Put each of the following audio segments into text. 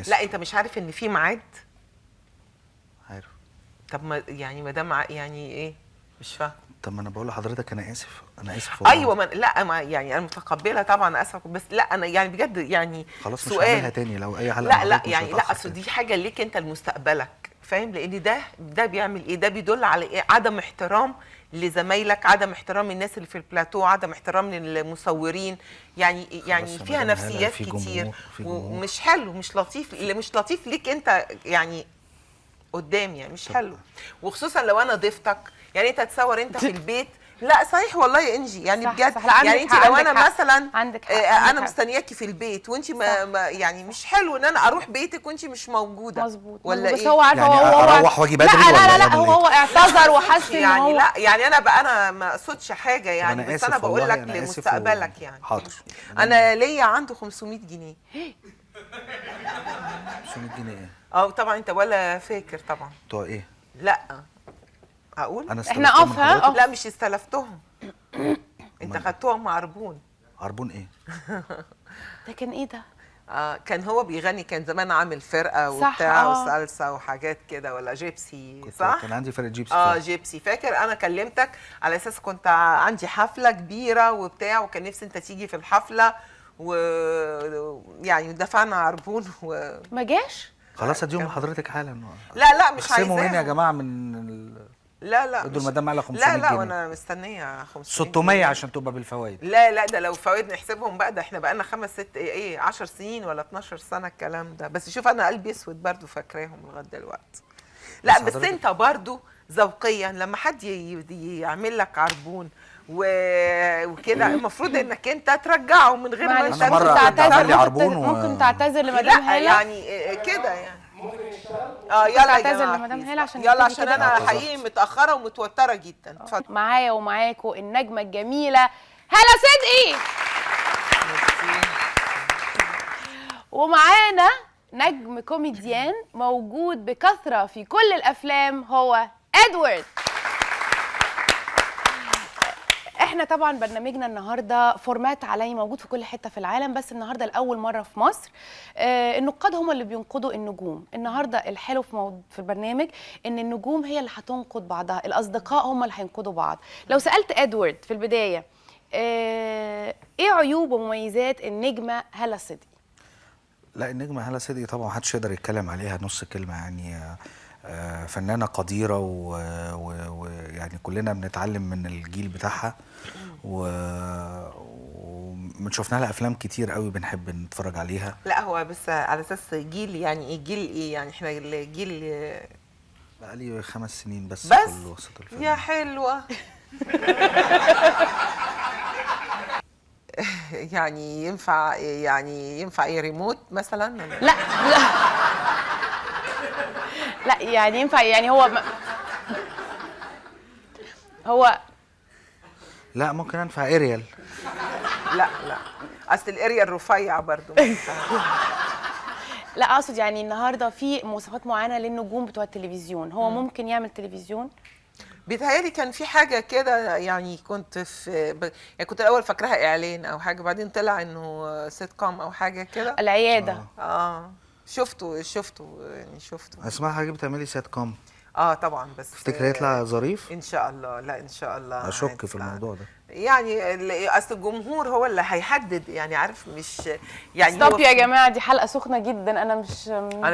اسف. لا انت مش عارف ان في ميعاد؟ عارف. طب ما يعني ما دام يعني ايه؟ مش فاهم. طب ما انا بقول لحضرتك انا اسف، انا اسف والله. ايوه، ما لا ما يعني انا متقبله طبعا، اسف، بس لا انا يعني بجد يعني خلاص مش سؤال. هعملها تاني لو اي حلقه. لا يعني لا، اصل دي حاجه ليك انت لمستقبلك، فاهم؟ لان ده بيعمل ايه؟ ده بيدل على ايه؟ عدم احترام لزمايلك، عدم احترام الناس اللي في البلاتو، عدم احترام للمصورين، يعني فيها نفسيات كتير ومش حلو، مش لطيف، اللي مش لطيف ليك انت يعني قدام، يعني مش حلو. وخصوصا لو انا ضيفتك، يعني انت تصور انت في البيت. لا صحيح والله يا انجي، يعني بجد يعني انت لو انا مثلا عندك انا مستنياكي في البيت وانت ما يعني مش حلو ان انا اروح بيتك وانت مش موجوده. مظبوط ولا بس ايه؟ هو عارفه يعني هو اروح واجي بدري لا ولا لا لا هو اعتذر وحس ان يعني هو لا يعني انا ما اقصدش حاجه يعني، بس انا بقول لك لمستقبلك يعني. حاضر. انا ليا عنده 500 جنيه. 500 جنيه ايه؟ طبعا انت ولا فاكر طبعا. بتوع ايه؟ لا اقول انا احنا قفها لا مش استلفتهم. انت خدتوهم مع عربون. عربون ايه؟ ده كان ايه ده؟ كان هو بيغني، كان زمان عامل فرقه وبتاع وسالسا وحاجات كده، ولا جيبسي صح؟ كان عندي فرقه جيبسي. جيبسي فاكر. انا كلمتك على اساس كنت عندي حفله كبيره وبتاع، وكان نفسي انت تيجي في الحفله، ويعني دفعنا عربون ما جاش. خلاص اديهم لحضرتك حالا. لا مش عايزاهم. اقسموا مني يا جماعه لا ادوا المدام على 500 جنيه. لا وانا مستنيه 500 600 عشان تبقى بالفوائد. لا ده لو فوائد نحسبهم بقى، ده احنا بقى لنا 5 6 10 سنين ولا 12 سنه الكلام ده. بس شوف انا قلبي اسود برضو فاكراهم لغايه دلوقتي. لا بس انت برضو ذوقيا لما حد يعمل لك عربون وكده المفروض انك انت ترجعه من غير ما انت ممكن تعتذر لمدام هاله يعني كده يعني. يلا تعتذر لمدام هاله عشان انا حقيقي متاخره ومتوتره جدا. اتفضل. معايا ومعاكم النجمه الجميله هاله صدقي، ومعانا نجم كوميديان موجود بكثره في كل الافلام، هو ادوارد. احنا طبعا برنامجنا النهارده فورمات علي موجود في كل حته في العالم، بس النهارده لاول مره في مصر النقاد هم اللي بينقدوا النجوم. النهارده الحلو في البرنامج ان النجوم هي اللي هتنقد بعضها، الاصدقاء هم اللي هينقدوا بعض. لو سالت ادوارد في البدايه ايه عيوب ومميزات النجمه هاله صدقي؟ لا النجمه هاله صدقي طبعا محدش يقدر يتكلم عليها نص كلمه، يعني فنانة قديرة ويعني كلنا بنتعلم من الجيل بتاعها، ومن شفنا لها افلام كتير قوي بنحب نتفرج عليها. لا هو بس على اساس جيل، يعني ايه جيل ايه؟ يعني احنا الجيل بقالي 5 سنين بس في الوسط الفني. يا حلوة. يعني ينفع ايه ريموت مثلا؟ لا لا يعني ينفع، يعني هو لا ممكن انفع اريال. لا اصل الاريال رفيع برضو. لا اقصد يعني النهارده في مواصفات معينه للنجوم بتوع التلفزيون، هو ممكن يعمل تلفزيون؟ بيتهيألي كان في حاجه كده، يعني كنت يعني كنت الاول فاكراها اعلان او حاجه، بعدين طلع انه سيت كوم او حاجه كده. العياده. شفته يعني اسمها حاجه بتعملي سيت كوم. طبعا، بس تفتكر يطلع ظريف ان شاء الله؟ لا ان شاء الله. اشك في الموضوع ده، يعني اصل الجمهور هو اللي هيحدد، يعني عارف، مش يعني طب يا جماعه دي حلقه سخنه جدا، انا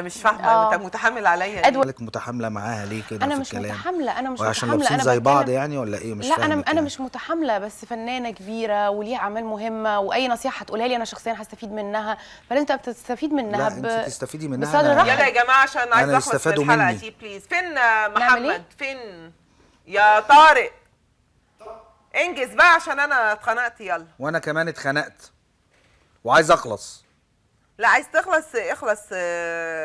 مش فاهمه انت متحمل عليا ادوارد متحامله معاها ليه كده؟ انا مش متحامله، انا مش متحامله، عشان لابسين زي بعض يعني ولا ايه؟ مش لا فاهم. انا مش متحامله، بس فنانه كبيره وليها اعمال مهمه، واي نصيحه هتقولها لي انا شخصيا هستفيد منها، فلازم انت بتستفيد منها. لا انت تستفيدي منها. يلا يا جماعه عشان عايزه اخلص من الحلقه دي بليز. فين محمد؟ فين يا طارق؟ انجز بقى عشان انا اتخنقت. يلا. وانا كمان اتخنقت وعايز اخلص. لا عايز تخلص اخلص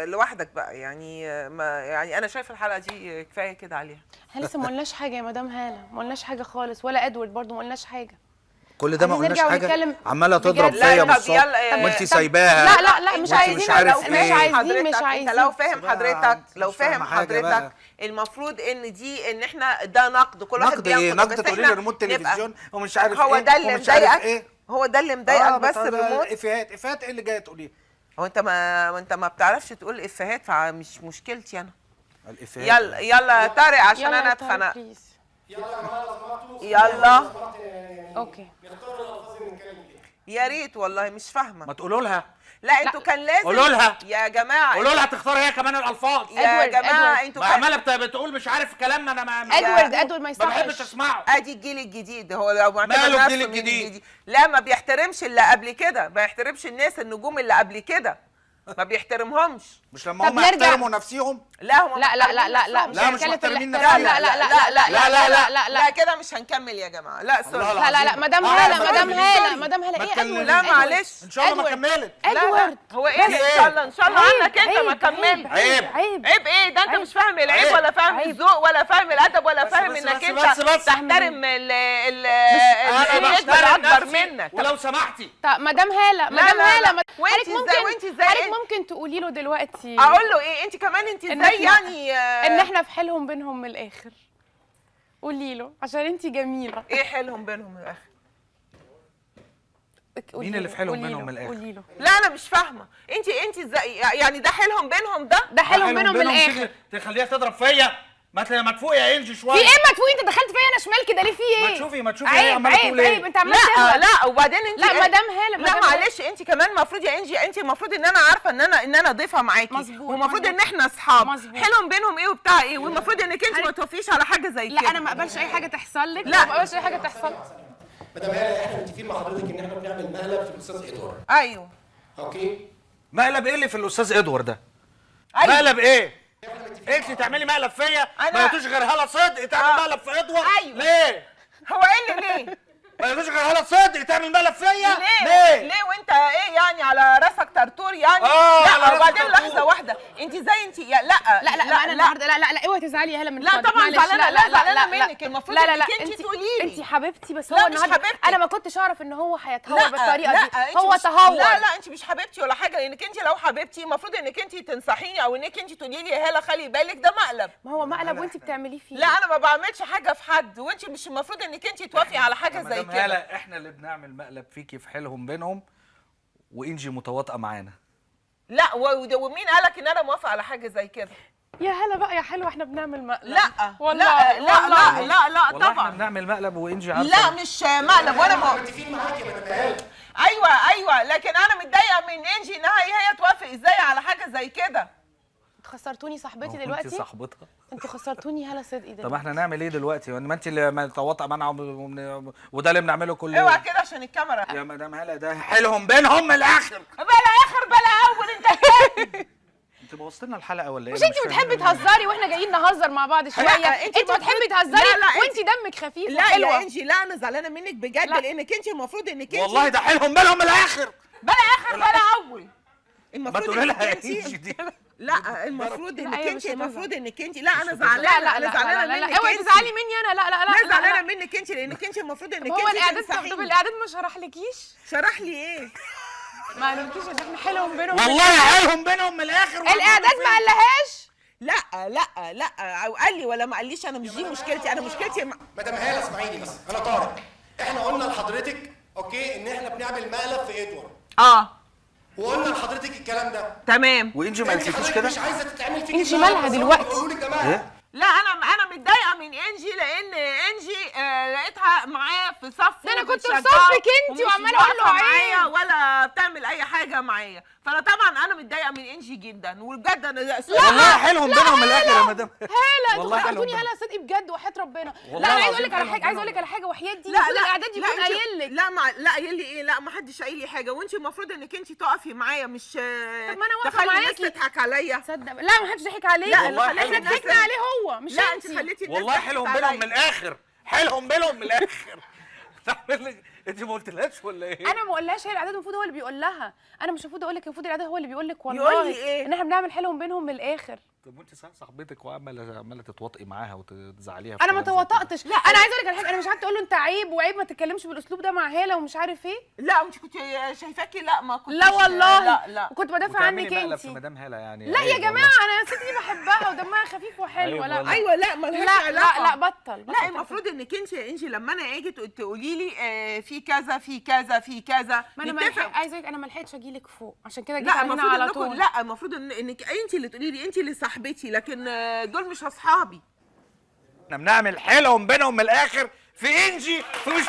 لوحدك بقى، يعني يعني انا شايفه الحلقه دي كفايه كده عليها. احنا لسه ما قلناش حاجه يا مدام هاله، ما قلناش حاجه خالص، ولا ادوارد برضو ما قلناش حاجه. كل ده ما قلناش حاجه، عماله تضرب فيا بالصوت وانت سايباها. لا مش عايزين، مش عايزين. انت لو فاهم حضرتك المفروض ان دي ان احنا ده نقد، كل واحد بينقد. نقد تقولي لي ريموت تلفزيون ومش عارف هو ايه، ده اللي مضايقك. هو ده اللي مضايقك بس الريموت. افيهات ايه اللي جايه تقوليه؟ هو انت ما بتعرفش تقول افيهات، فمش مشكلتي انا. الافيهات يلا يلا طارق عشان يلا انا يا طارق، اتخنقت. بليز. يلا اوكي. يا ريت والله مش فاهمه. ما تقولوا لها، لا انتوا كان لازم قولوا لها. يا جماعه، قولوا لها تختار هي كمان الالفاظ. يا إدوارد، جماعه إدوارد. انتوا ما كان عماله بتقول مش عارف كلام، انا ما ادوارد ما ما بحبش يصحش. اسمعه. ادي الجيل الجديد، هو لو معتبر ماله نفسه الجيل من الجديد؟ لا ما بيحترمش اللي قبل كده، ما بيحترمش الناس النجوم اللي قبل كده، ما بيحترمهمش. مش لما طب هم نرجع. يحترموا نفسهم؟ لا هم لا لا لا لا لا، محترمين مش لا، مش هنتكلم في محترمين الاحترام. نفسهم. لا لا لا لا لا لا لا لا لا كده مش هنكمل يا جماعه. لا سوري. لا لا لا مدام آه، هاله سوري، مدام هاله سوري. مدام هاله ما ايه تكلم- ادوارد؟ لا إدوارد. معلش. ان شاء الله ما إدوارد. كملت. لا لا ادوارد هو ايه بس. ان شاء الله ان شاء الله عيب، عنك انت ما عيب، كملت. عيب عيب عيب ايه ده؟ انت عيب. مش فاهم العيب عيب. ولا فاهم عيب. الذوق ولا فاهم الادب ولا بس فاهم بس انك بس انت بس. تحترم ال انا اللي بحترم اكبر نفسي، منك. ولو سمحتي طب مدام هاله لا، مدام لا، لا. هاله وانت حضرتك ازاي- ممكن وانت ازاي حضرتك انت- ممكن تقولي له دلوقتي اقول له ايه؟ انت كمان انت إن ازاي إحنا- يعني ان احنا في حيلهم بينهم من الاخر. قولي له عشان انت جميله. ايه حيلهم بينهم من الاخر؟ قولي مين اللي له، في حيلهم قولي بينهم له، من الآخر؟ قولي له لا انا مش فاهمه. انت ازاي يعني ده حيلهم بينهم ده؟ ده حيلهم بينهم من الاخر. تيجي تخليها تضرب فيا. ما تفوقي يا انجي شويه. في ايه ما تفوقي؟ انت دخلت فيا انا شمال كده ليه؟ في ايه؟ ما تشوفي هي عيب عماله عيب تقول ايه. عيب، انت عمال لا تهبط. لا وبعدين انت لا مدام هاله لا مدام هالة. معلش انت كمان المفروض يا انجي، انت المفروض ان انا عارفه ان انا ضيفه معاكي، مظبوط، والمفروض ان مظبوط. احنا اصحاب. مظبوط. حيلهم بينهم ايه وبتاع ايه، والمفروض انك انت ما توافقيش على حاجه زي كده. لا انا ما اقبلش اي حاجه تحصل لك، لا. ما اقبلش اي حاجه تحصل. مدام هاله احنا متفقين مع حضرتك ان احنا بنعمل مقلب في الاستاذ ادوارد. ايوه اوكي؟ مقلب ايه اللي في الاستاذ ادوارد ده؟ ايوه مقلب ايه؟ انت تعملي مقلب فيا؟ أنا- ما يجوش غير هلا صدق تعمل مقلب في ادوار. أيوة. ليه؟ هو ايه اللي ليه؟ ما يجوش غير هلا صدق تعمل مقلب فيا؟ ليه وانت ايه يعني على راسك طرطور يعني؟ على لا راسي وبعدين طرطور. لحظه واحده، انت زي انت لا لا لا انا النهارده لا لا لا اوعي تزعلي يا هاله من لا فضلك، طبعاً معلش. زعلانة، لا زعلانة منك، المفروض لا لا إنك لا انتي تقولي لي. انت حبيبتي، بس لا، هو مش النهارده حبيبتي. انا ما كنتش اعرف ان هو هيتهور لا بالطريقه لا دي. انت هو مش- تهور. لا لا انت مش حبيبتي ولا حاجه، لانك انت لو حبيبتي المفروض انك انت تنصحيني او انك انت تقولي لي يا هاله خلي بالك ده مقلب. ما هو مقلب وانت بتعمليه فيه. لا انا ما بعملش حاجه في حد، وانت مش المفروض انك انت توافقي على حاجه زي مدام كده. هالة احنا اللي بنعمل مقلب فيكي في حيلهم بينهم، وانجي متواطئه معانا. لا ومين قالك ان انا موافقه على حاجه زي كده؟ يا هلا بقى يا حلوه احنا بنعمل مقلب. لا والله لا لا والله. لا لا والله احنا طبعا بنعمل مقلب وانجي عارفه. لا مش مقلب وانا متفقين معاك يا مدام هاله. ايوه لكن انا متضايقه من انجي انها هي توافق ازاي على حاجه زي كده. انتوا خسرتوني صاحبتي انت دلوقتي. صاحبتها. انتوا خسرتوني هلا صدقي دلوقتي. طب احنا نعمل ايه دلوقتي؟ ما انت اللي متواطئه معانا وده اللي بنعمله كل اوعى يوم. كده عشان الكاميرا. يا مدام هالة ده حيلهم بينهم من الاخر. بلا اخر بلا اول انت كده. انت بوظت لنا الحلقه ولا ايه؟ مش أنا انت فاهم. بتحبي تهزري واحنا جايين نهزر مع بعض شويه؟ انت انت بتحبي المفروض- تهزري لا، لا، وانت دمك خفيف لا وحلوه. يا انجي لا انا زعلانه منك بجد، لا. لانك انت المفروض انك انت والله ده حيلهم بينهم من الاخر. بلا اخر بلا اول. ما المفروض تقولي انك لها يا انت انجي دي. لا المفروض لا، انك هي انت مش هتزعل. المفروض انك انت لا انا لا زعلانه لا لا انا لا زعلانه لا لا منك اوعي انت. تزعلي مني انا. لا لا لا لا لا زعلانه لا. منك انت لانك انت المفروض انك هو انت الاعداد طب تنصحيني. الاعداد ما شرحلكيش؟ شرح لي ايه؟ ما قالولكيش ان احنا حيلهم بينهم؟ والله حيلهم بينهم من الاخر. الاعداد ما قالهاش. لا او قال لي ولا ما قاليش، انا مش دي مشكلتي، انا مشكلتي مدام هاله اسمعيني بس، انا طارق. احنا قلنا لحضرتك اوكي ان احنا بنعمل مقلب في ادوارد، وقلنا لحضرتك الكلام ده. تمام. وانجي ما انت قالتلكيش حضرتك كده؟ مش عايزه تتعمل فيكي انجي مقلب، مالها بس هم دلوقتي؟ بيقولوا لي جماعه. ايه؟ لا انا متضايقه من انجي لان انجي لقيتها معايا في صف، ده أنا كنت في وبتشجعه صفك انت ومش وعمالة أقول له واقفة عيب. معايا ولا بتعمل اي حاجه معايا، فانا طبعا انا متضايقه من انجي جدا، وبجد انا والله حيلهم بينهم من الاخر يا مدام هلا انتوا والله حيلهم خسرتوني بينهم. هلا صدقي بجد وحياة ربنا. والله لا انا عايز العظيم اقول لك على حيلهم حاجه، عايز بينهم. اقول لك على حاجه وحياة دي لا المفروض لا الاعداد يكون انت- قايل لك. لا قايل لي ايه؟ لا ما حدش قايل لي حاجه، وانت المفروض انك انت تقفي معايا، مش طب ما انا واقفه تخلي الناس معاكي. تضحك عليا. تصدق لا ما حدش ضحك عليك. لا، والله احنا حلو ضحكنا جدا. عليه هو مش لا انت انت. خليتي الناس والله تضحك حيلهم عليا. بينهم من الاخر. حيلهم بينهم من الاخر. تعمل لك انت ما قلتلهاش ولا ايه؟ انا ما قلهاش، هي الاعداد المفروض هو اللي بيقول لها. انا مش المفروض اقول لك، المفروض الاعداد هو اللي بيقول لك والله. يقول لي ايه؟ ان احنا بنعمل حيلهم بينهم من الاخر. طب وانت صاحبتك وعماله تتواطئي معاها وتزعليها؟ انا ما تواطأتش. لا انا عايزه اقول لك على حاجه، انا مش قعدت اقول له انت عيب وعيب ما تتكلمش بالاسلوب ده مع هاله ومش عارف ايه. لا انت كنت شايفاكي، لا ما كنتش. لا والله لا وكنت بدافع عنك انت. في مدام هاله يعني. لا يا جماعه انا ستي بحبها ودمها خفيف وحلوه. لا ايوه لا مالهاش لا علاقه. لا بطل. لا المفروض انك انت يا انجي لما انا اجي تقولي لي في كذا في كذا في كذا ما انا عايزه انا ما لحقتش اجي لك فوق عشان كده جيت لا هنا على طول. لا المفروض انك انت اللي تقولي لي، انت اللي صاحبتي، لكن دول مش اصحابي. احنا بنعمل حيلهم بينهم من الاخر في انجي ومش